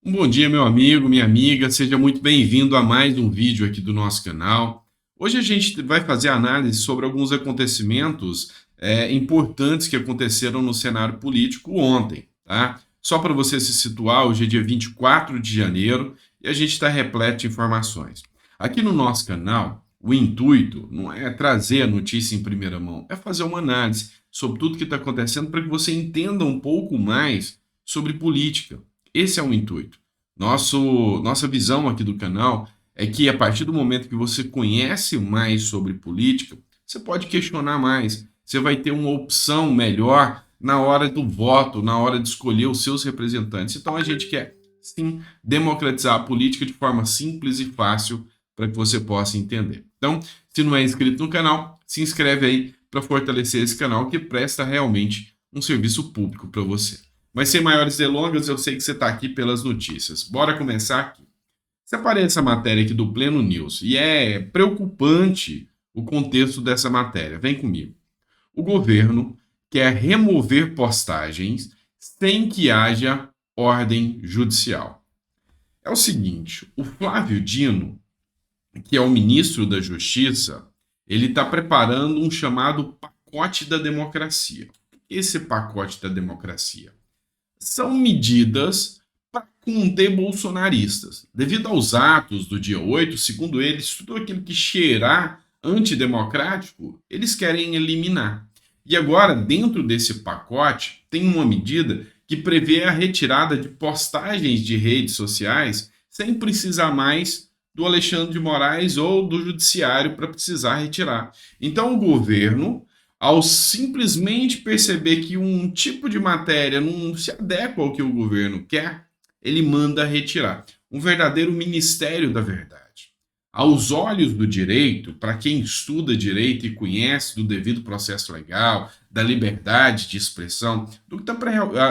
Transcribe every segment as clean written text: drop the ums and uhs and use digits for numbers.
Um bom dia, meu amigo, minha amiga, seja muito bem-vindo a mais um vídeo aqui do nosso canal. Hoje a gente vai fazer análise sobre alguns acontecimentos importantes que aconteceram no cenário político ontem, tá? Só para você se situar, hoje é dia 24 de janeiro e a gente está repleto de informações. Aqui no nosso canal, o intuito não é trazer a notícia em primeira mão, é fazer uma análise sobre tudo que está acontecendo para que você entenda um pouco mais sobre política. Esse é o intuito. Nossa visão aqui do canal é que a partir do momento que você conhece mais sobre política, você pode questionar mais. Você vai ter uma opção melhor na hora do voto, na hora de escolher os seus representantes. Então a gente quer, sim, democratizar a política de forma simples e fácil para que você possa entender. Então, se não é inscrito no canal, se inscreve aí para fortalecer esse canal que presta realmente um serviço público para você. Mas sem maiores delongas, eu sei que você está aqui pelas notícias. Bora começar aqui. Separei essa matéria aqui do Pleno News e é preocupante o contexto dessa matéria. Vem comigo. O governo quer remover postagens sem que haja ordem judicial. É o seguinte, o Flávio Dino, que é o ministro da Justiça, ele está preparando um chamado pacote da democracia. Esse pacote da democracia são medidas para conter bolsonaristas. Devido aos atos do dia 8, segundo eles, tudo aquilo que cheirar antidemocrático, eles querem eliminar. E agora, dentro desse pacote, tem uma medida que prevê a retirada de postagens de redes sociais sem precisar mais do Alexandre de Moraes ou do judiciário para precisar retirar. Então, o governo, ao simplesmente perceber que um tipo de matéria não se adequa ao que o governo quer, ele manda retirar. Um verdadeiro ministério da verdade. Aos olhos do direito, para quem estuda direito e conhece do devido processo legal, da liberdade de expressão,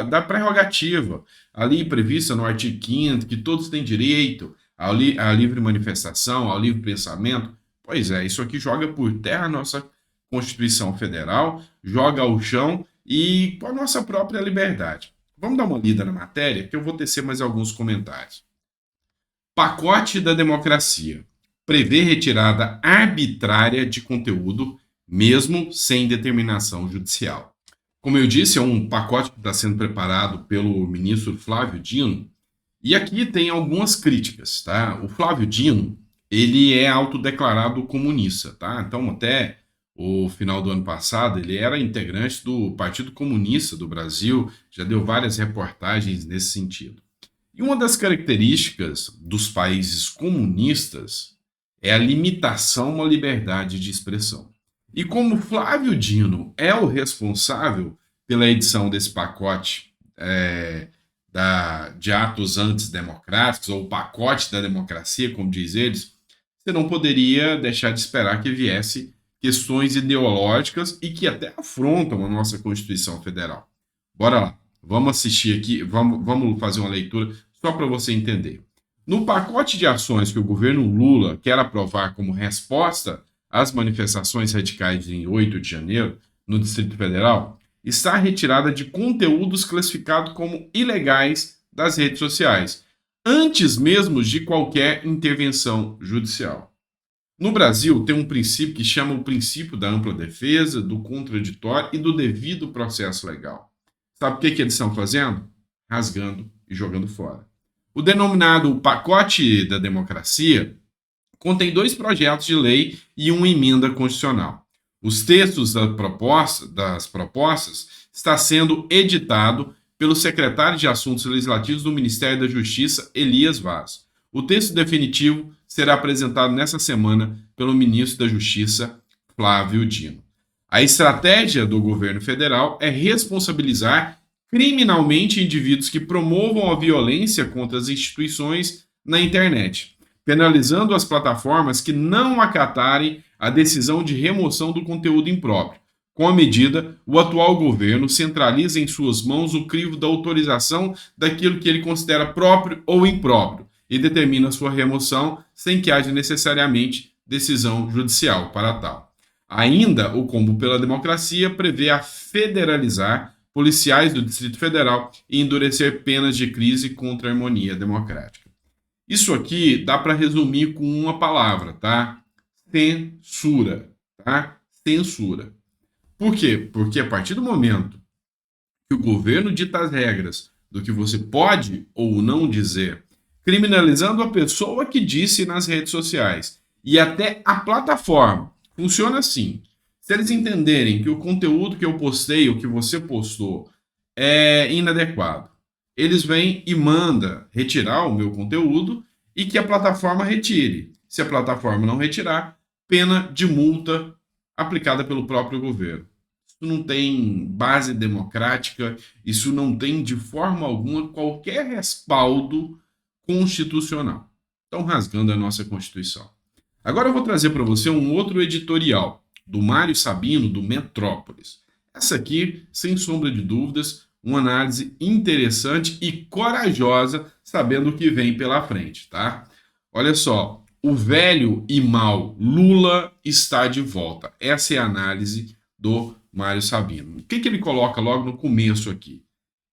da prerrogativa, ali prevista no artigo 5º, que todos têm direito à livre manifestação, ao livre pensamento, pois é, isso aqui joga por terra a nossa Constituição Federal, joga ao chão e com a nossa própria liberdade. Vamos dar uma lida na matéria, que eu vou tecer mais alguns comentários. Pacote da democracia. Prevê retirada arbitrária de conteúdo, mesmo sem determinação judicial. Como eu disse, é um pacote que está sendo preparado pelo ministro Flávio Dino, e aqui tem algumas críticas, tá? O Flávio Dino, ele é autodeclarado comunista, tá? Então, até o final do ano passado, ele era integrante do Partido Comunista do Brasil, já deu várias reportagens nesse sentido. E uma das características dos países comunistas é a limitação à liberdade de expressão. E como Flávio Dino é o responsável pela edição desse pacote de atos antidemocráticos, ou pacote da democracia, como diz eles, você não poderia deixar de esperar que viesse questões ideológicas e que até afrontam a nossa Constituição Federal. Bora lá, vamos assistir aqui, vamos fazer uma leitura só para você entender. No pacote de ações que o governo Lula quer aprovar como resposta às manifestações radicais em 8 de janeiro, no Distrito Federal, está a retirada de conteúdos classificados como ilegais das redes sociais, antes mesmo de qualquer intervenção judicial. No Brasil, tem um princípio que chama o princípio da ampla defesa, do contraditório e do devido processo legal. Sabe o que eles estão fazendo? Rasgando e jogando fora. O denominado pacote da democracia contém 2 projetos de lei e uma emenda constitucional. Os textos das propostas está sendo editado pelo secretário de Assuntos Legislativos do Ministério da Justiça, Elias Vaz. O texto definitivo será apresentado nessa semana pelo ministro da Justiça, Flávio Dino. A estratégia do governo federal é responsabilizar criminalmente indivíduos que promovam a violência contra as instituições na internet, penalizando as plataformas que não acatarem a decisão de remoção do conteúdo impróprio. Com a medida, o atual governo centraliza em suas mãos o crivo da autorização daquilo que ele considera próprio ou impróprio e determina sua remoção sem que haja necessariamente decisão judicial para tal. Ainda, o Combo pela Democracia prevê a federalizar policiais do Distrito Federal e endurecer penas de crise contra a harmonia democrática. Isso aqui dá para resumir com uma palavra, tá? Censura, tá? Censura. Por quê? Porque a partir do momento que o governo dita as regras do que você pode ou não dizer, criminalizando a pessoa que disse nas redes sociais e até a plataforma, funciona assim. Se eles entenderem que o conteúdo que eu postei ou que você postou é inadequado, eles vêm e mandam retirar o meu conteúdo e que a plataforma retire. Se a plataforma não retirar, pena de multa aplicada pelo próprio governo. Isso não tem base democrática, isso não tem de forma alguma qualquer respaldo constitucional. Estão rasgando a nossa Constituição. Agora eu vou trazer para você um outro editorial do Mário Sabino, do Metrópolis. Essa aqui, sem sombra de dúvidas, uma análise interessante e corajosa, sabendo o que vem pela frente, tá? Olha só, o velho e mau Lula está de volta. Essa é a análise do Mário Sabino. O que ele coloca logo no começo aqui?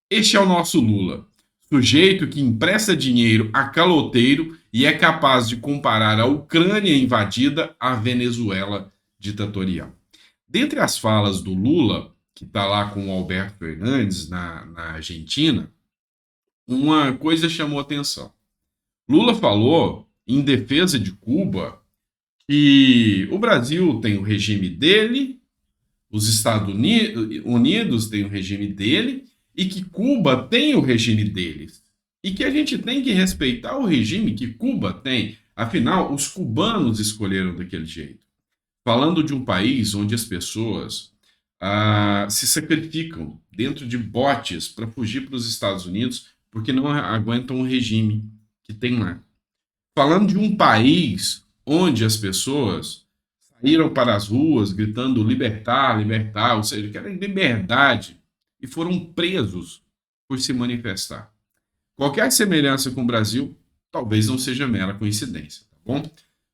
Este é o nosso Lula, sujeito que empresta dinheiro a caloteiro e é capaz de comparar a Ucrânia invadida à Venezuela ditatorial. Dentre as falas do Lula, que está lá com o Alberto Fernandes na Argentina, uma coisa chamou atenção. Lula falou, em defesa de Cuba, que o Brasil tem o regime dele, os Estados Unidos têm o regime dele e que Cuba tem o regime deles. E que a gente tem que respeitar o regime que Cuba tem. Afinal, os cubanos escolheram daquele jeito. Falando de um país onde as pessoas se sacrificam dentro de botes para fugir para os Estados Unidos porque não aguentam o regime que tem lá. Falando de um país onde as pessoas saíram para as ruas gritando libertar, libertar, ou seja, querem liberdade e foram presos por se manifestar. Qualquer semelhança com o Brasil talvez não seja mera coincidência, tá bom?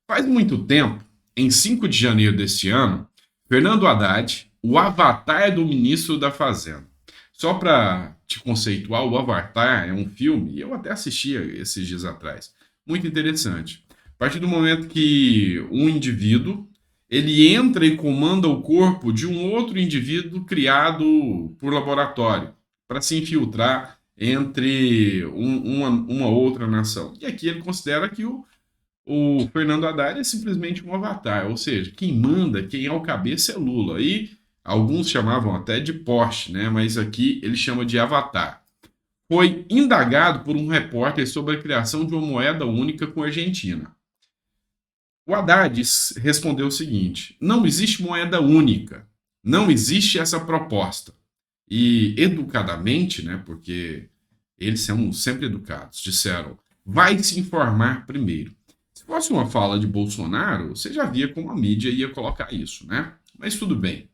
Faz muito tempo, em 5 de janeiro deste ano, Fernando Haddad, o avatar do ministro da Fazenda. Só para te conceituar, o Avatar é um filme, e eu até assistia esses dias atrás. Muito interessante. A partir do momento que um indivíduo ele entra e comanda o corpo de um outro indivíduo criado por laboratório para se infiltrar entre uma outra nação. E aqui ele considera que o Fernando Haddad é simplesmente um avatar, ou seja, quem manda, quem é o cabeça é Lula. E alguns chamavam até de Porsche, né? Mas aqui ele chama de avatar. Foi indagado por um repórter sobre a criação de uma moeda única com a Argentina. O Haddad respondeu o seguinte: não existe moeda única, não existe essa proposta. E educadamente, né, porque eles são sempre educados, disseram: vai se informar primeiro. Se fosse uma fala de Bolsonaro, você já via como a mídia ia colocar isso, né? Mas tudo bem.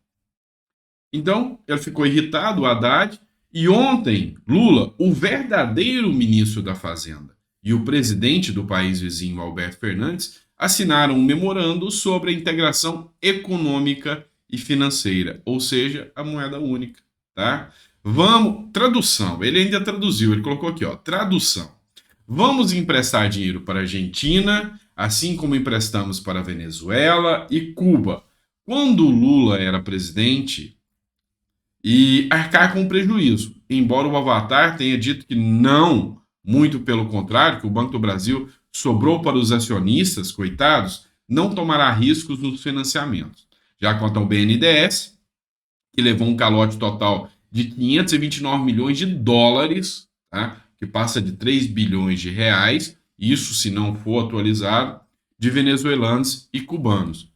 Então, ele ficou irritado, o Haddad, e ontem, Lula, o verdadeiro ministro da Fazenda, e o presidente do país vizinho, Alberto Fernandes, assinaram um memorando sobre a integração econômica e financeira, ou seja, a moeda única, tá? Tradução, ele ainda traduziu, ele colocou aqui, ó, tradução. Vamos emprestar dinheiro para a Argentina, assim como emprestamos para a Venezuela e Cuba. Quando o Lula era presidente, e arcar com prejuízo, embora o Avatar tenha dito que não, muito pelo contrário, que o Banco do Brasil sobrou para os acionistas, coitados, não tomará riscos nos financiamentos. Já quanto ao BNDES, que levou um calote total de 529 milhões de dólares, tá? Que passa de 3 bilhões de reais, isso se não for atualizado, de venezuelanos e cubanos.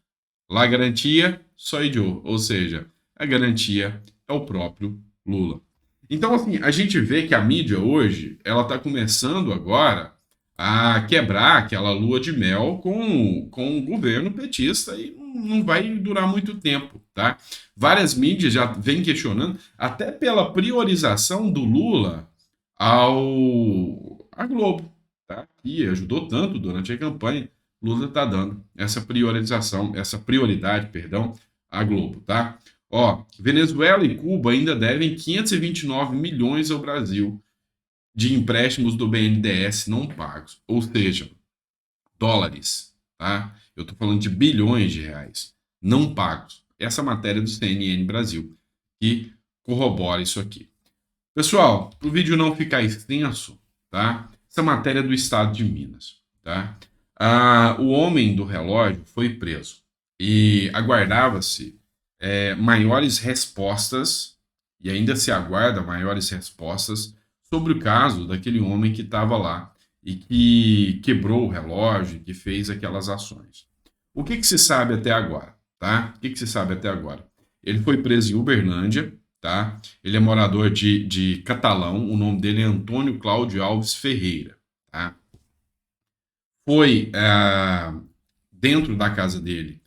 La garantia soy yo, ou seja, a garantia é o próprio Lula. Então, assim, a gente vê que a mídia hoje, ela está começando agora a quebrar aquela lua de mel com o governo petista e não vai durar muito tempo, tá? Várias mídias já vêm questionando, até pela priorização do Lula à Globo, tá? Que ajudou tanto durante a campanha. Lula está dando essa priorização, essa prioridade, perdão, à Globo, tá? Ó, Venezuela e Cuba ainda devem 529 milhões ao Brasil de empréstimos do BNDES não pagos, ou seja, dólares, tá? Eu estou falando de bilhões de reais não pagos. Essa matéria do CNN Brasil que corrobora isso aqui. Pessoal, para o vídeo não ficar extenso, tá? Essa matéria é do estado de Minas, tá? O homem do relógio foi preso e aguardava-se maiores respostas, e ainda se aguarda maiores respostas sobre o caso daquele homem que estava lá e que quebrou o relógio, que fez aquelas ações. O que se sabe até agora, tá? O que se sabe até agora? Ele foi preso em Uberlândia, tá? Ele é morador de Catalão, o nome dele é Antônio Cláudio Alves Ferreira, tá? Foi dentro da casa dele,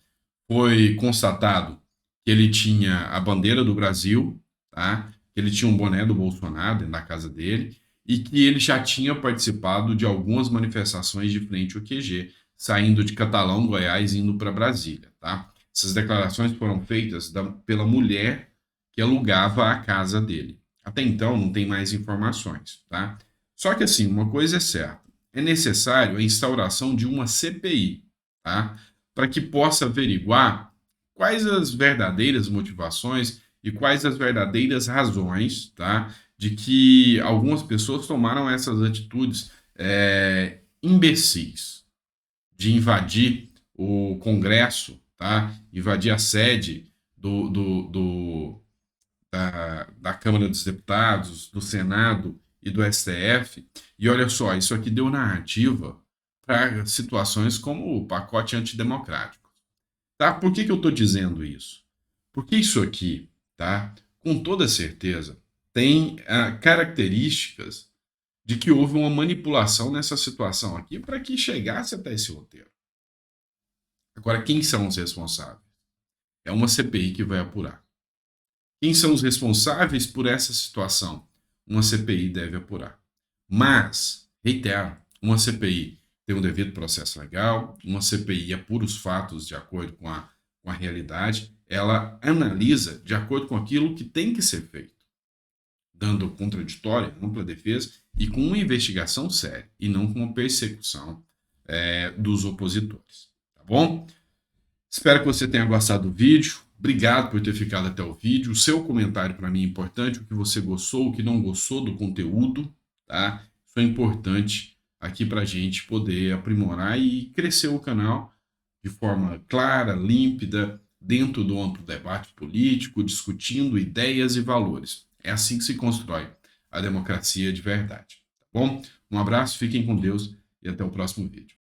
foi constatado que ele tinha a bandeira do Brasil, tá? Que ele tinha um boné do Bolsonaro dentro da casa dele e que ele já tinha participado de algumas manifestações de frente ao QG, saindo de Catalão, Goiás, indo para Brasília, tá? Essas declarações foram feitas pela mulher que alugava a casa dele. Até então não tem mais informações, tá? Só que assim, uma coisa é certa, é necessário a instauração de uma CPI, tá? Para que possa averiguar quais as verdadeiras motivações e quais as verdadeiras razões, tá? De que algumas pessoas tomaram essas atitudes imbecis de invadir o Congresso, tá? Invadir a sede da Câmara dos Deputados, do Senado e do STF. E olha só, isso aqui deu narrativa para situações como o pacote antidemocrático. Tá? Por que eu estou dizendo isso? Porque isso aqui, tá? Com toda certeza, tem características de que houve uma manipulação nessa situação aqui para que chegasse até esse roteiro. Agora, quem são os responsáveis? É uma CPI que vai apurar. Quem são os responsáveis por essa situação? Uma CPI deve apurar. Mas, reitero, uma CPI tem um devido processo legal, uma CPI apura os fatos de acordo com a realidade, ela analisa de acordo com aquilo que tem que ser feito, dando contraditória, ampla defesa e com uma investigação séria, e não com uma persecução dos opositores. Tá bom? Espero que você tenha gostado do vídeo. Obrigado por ter ficado até o vídeo. O seu comentário para mim é importante, o que você gostou, o que não gostou do conteúdo, tá? Isso é importante aqui para a gente poder aprimorar e crescer o canal de forma clara, límpida, dentro do amplo debate político, discutindo ideias e valores. É assim que se constrói a democracia de verdade, tá bom? Um abraço, fiquem com Deus e até o próximo vídeo.